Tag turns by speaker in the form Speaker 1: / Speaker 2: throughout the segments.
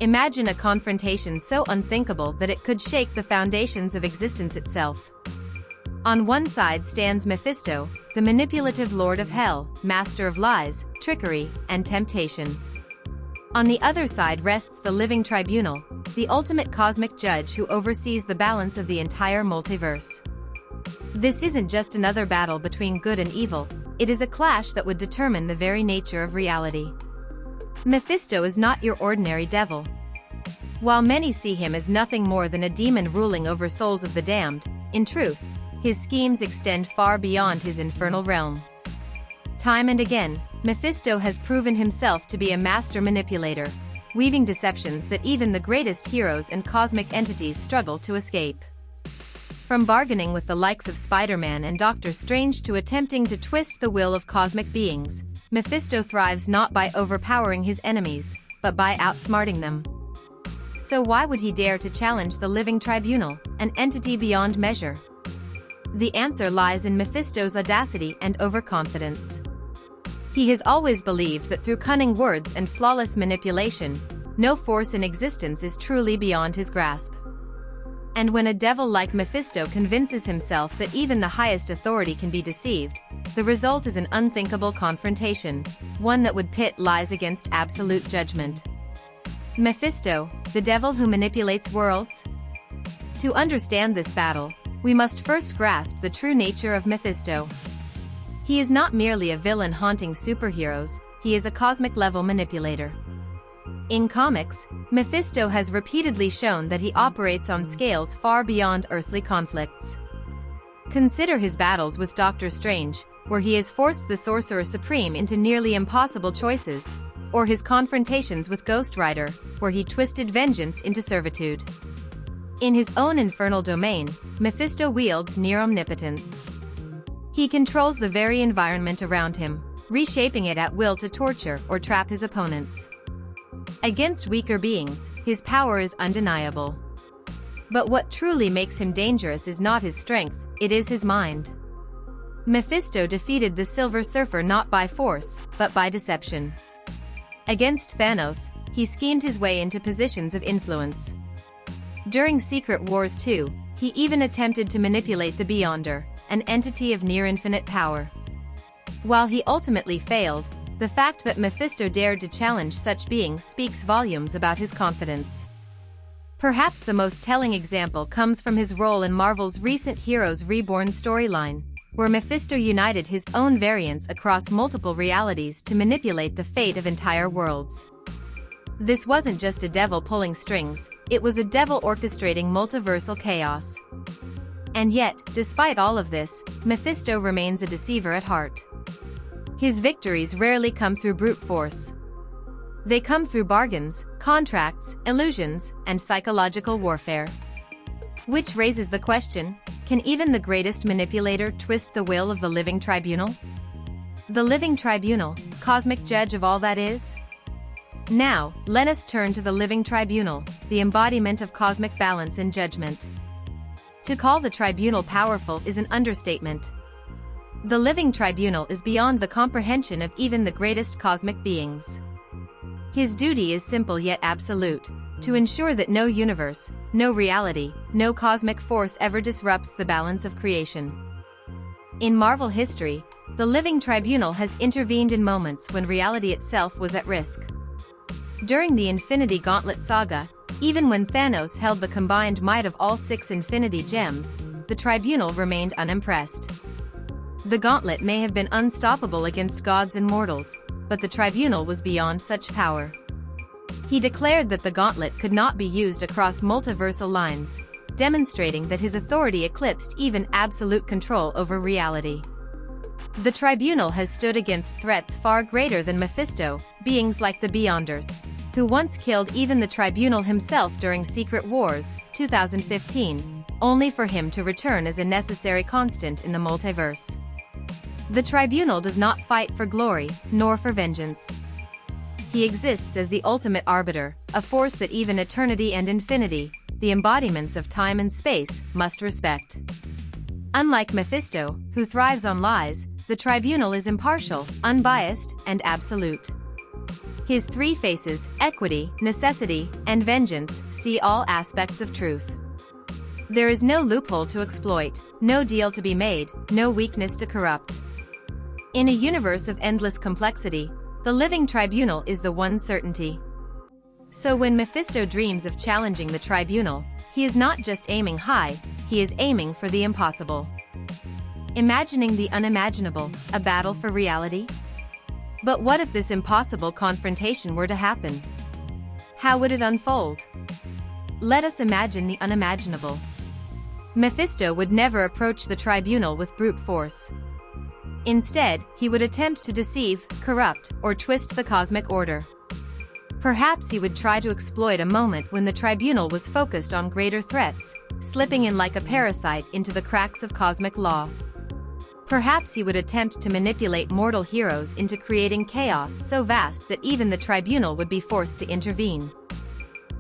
Speaker 1: Imagine a confrontation so unthinkable that it could shake the foundations of existence itself. On one side stands Mephisto, the manipulative lord of hell, master of lies, trickery, and temptation. On the other side rests the Living Tribunal, the ultimate cosmic judge who oversees the balance of the entire multiverse. This isn't just another battle between good and evil, it is a clash that would determine the very nature of reality. Mephisto is not your ordinary devil. While many see him as nothing more than a demon ruling over souls of the damned, in truth, his schemes extend far beyond his infernal realm. Time and again, Mephisto has proven himself to be a master manipulator, weaving deceptions that even the greatest heroes and cosmic entities struggle to escape. From bargaining with the likes of Spider-Man and Doctor Strange to attempting to twist the will of cosmic beings, Mephisto thrives not by overpowering his enemies, but by outsmarting them. So why would he dare to challenge the Living Tribunal, an entity beyond measure? The answer lies in Mephisto's audacity and overconfidence. He has always believed that through cunning words and flawless manipulation, no force in existence is truly beyond his grasp. And when a devil like Mephisto convinces himself that even the highest authority can be deceived, the result is an unthinkable confrontation, one that would pit lies against absolute judgment. Mephisto, the devil who manipulates worlds? To understand this battle, we must first grasp the true nature of Mephisto. He is not merely a villain haunting superheroes, he is a cosmic-level manipulator. In comics, Mephisto has repeatedly shown that he operates on scales far beyond earthly conflicts. Consider his battles with Doctor Strange, where he has forced the Sorcerer Supreme into nearly impossible choices, or his confrontations with Ghost Rider, where he twisted vengeance into servitude. In his own infernal domain, Mephisto wields near omnipotence. He controls the very environment around him, reshaping it at will to torture or trap his opponents. Against weaker beings, his power is undeniable. But what truly makes him dangerous is not his strength, it is his mind. Mephisto defeated the Silver Surfer not by force, but by deception. Against Thanos, he schemed his way into positions of influence. During Secret Wars 2, he even attempted to manipulate the Beyonder, an entity of near-infinite power. While he ultimately failed, the fact that Mephisto dared to challenge such beings speaks volumes about his confidence. Perhaps the most telling example comes from his role in Marvel's recent Heroes Reborn storyline, where Mephisto united his own variants across multiple realities to manipulate the fate of entire worlds. This wasn't just a devil pulling strings, it was a devil orchestrating multiversal chaos. And yet, despite all of this, Mephisto remains a deceiver at heart. His victories rarely come through brute force. They come through bargains, contracts, illusions, and psychological warfare. Which raises the question, can even the greatest manipulator twist the will of the Living Tribunal? The Living Tribunal, cosmic judge of all that is? Now, let us turn to the Living Tribunal, the embodiment of cosmic balance and judgment. To call the tribunal powerful is an understatement. The Living Tribunal is beyond the comprehension of even the greatest cosmic beings. His duty is simple yet absolute, to ensure that no universe, no reality, no cosmic force ever disrupts the balance of creation. In Marvel history, the Living Tribunal has intervened in moments when reality itself was at risk. During the Infinity Gauntlet saga, even when Thanos held the combined might of all 6 Infinity Gems, the Tribunal remained unimpressed. The Gauntlet may have been unstoppable against gods and mortals, but the Tribunal was beyond such power. He declared that the Gauntlet could not be used across multiversal lines, demonstrating that his authority eclipsed even absolute control over reality. The Tribunal has stood against threats far greater than Mephisto, beings like the Beyonders, who once killed even the Tribunal himself during Secret Wars, 2015, only for him to return as a necessary constant in the multiverse. The Tribunal does not fight for glory, nor for vengeance. He exists as the ultimate arbiter, a force that even eternity and infinity, the embodiments of time and space, must respect. Unlike Mephisto, who thrives on lies, the Tribunal is impartial, unbiased, and absolute. His three faces, equity, necessity, and vengeance, see all aspects of truth. There is no loophole to exploit, no deal to be made, no weakness to corrupt. In a universe of endless complexity, the Living Tribunal is the one certainty. So when Mephisto dreams of challenging the tribunal, he is not just aiming high, he is aiming for the impossible. Imagining the unimaginable, a battle for reality? But what if this impossible confrontation were to happen? How would it unfold? Let us imagine the unimaginable. Mephisto would never approach the tribunal with brute force. Instead, he would attempt to deceive, corrupt, or twist the cosmic order. Perhaps he would try to exploit a moment when the tribunal was focused on greater threats, slipping in like a parasite into the cracks of cosmic law. Perhaps he would attempt to manipulate mortal heroes into creating chaos so vast that even the tribunal would be forced to intervene.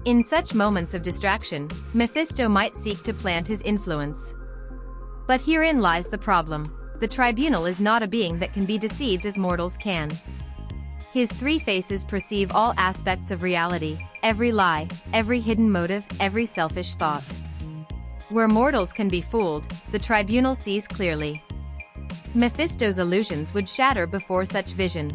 Speaker 1: In such moments of distraction, Mephisto might seek to plant his influence. But herein lies the problem. The tribunal is not a being that can be deceived as mortals can. His three faces perceive all aspects of reality, every lie, every hidden motive, every selfish thought. Where mortals can be fooled, the tribunal sees clearly. Mephisto's illusions would shatter before such vision.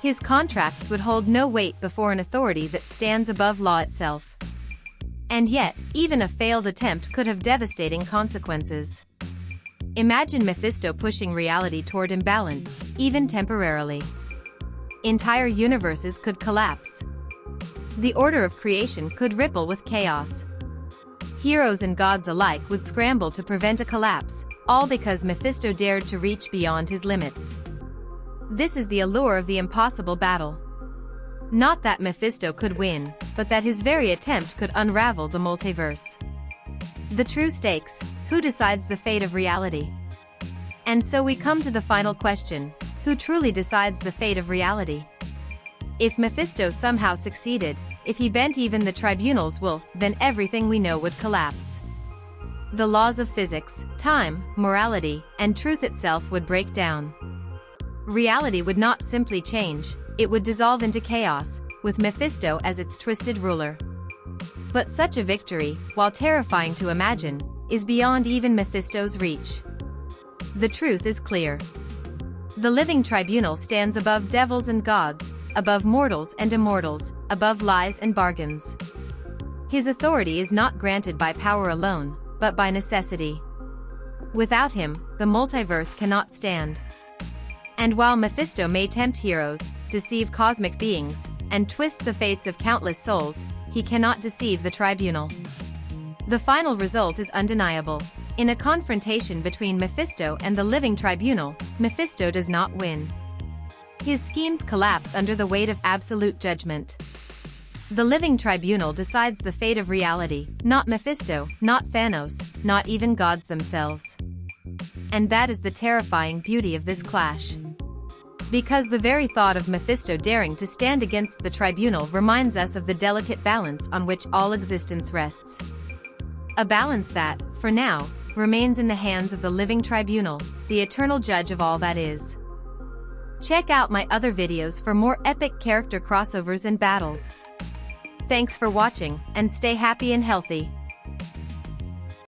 Speaker 1: His contracts would hold no weight before an authority that stands above law itself. And yet, even a failed attempt could have devastating consequences. Imagine Mephisto pushing reality toward imbalance, even temporarily. Entire universes could collapse. The order of creation could ripple with chaos. Heroes and gods alike would scramble to prevent a collapse, all because Mephisto dared to reach beyond his limits. This is the allure of the impossible battle. Not that Mephisto could win, but that his very attempt could unravel the multiverse. The true stakes: who decides the fate of reality? And so we come to the final question: who truly decides the fate of reality? If Mephisto somehow succeeded, if he bent even the tribunal's will, then everything we know would collapse. The laws of physics, time, morality, and truth itself would break down. Reality would not simply change, it would dissolve into chaos, with Mephisto as its twisted ruler. But such a victory, while terrifying to imagine, is beyond even Mephisto's reach. The truth is clear. The Living Tribunal stands above devils and gods, above mortals and immortals, above lies and bargains. His authority is not granted by power alone, but by necessity. Without him, the multiverse cannot stand. And while Mephisto may tempt heroes, deceive cosmic beings, and twist the fates of countless souls, he cannot deceive the tribunal. The final result is undeniable. In a confrontation between Mephisto and the Living Tribunal, Mephisto does not win. His schemes collapse under the weight of absolute judgment. The Living Tribunal decides the fate of reality, not Mephisto, not Thanos, not even gods themselves. And that is the terrifying beauty of this clash. Because the very thought of Mephisto daring to stand against the tribunal reminds us of the delicate balance on which all existence rests. A balance that, for now, remains in the hands of the Living Tribunal, the eternal judge of all that is. Check out my other videos for more epic character crossovers and battles. Thanks for watching, and stay happy and healthy.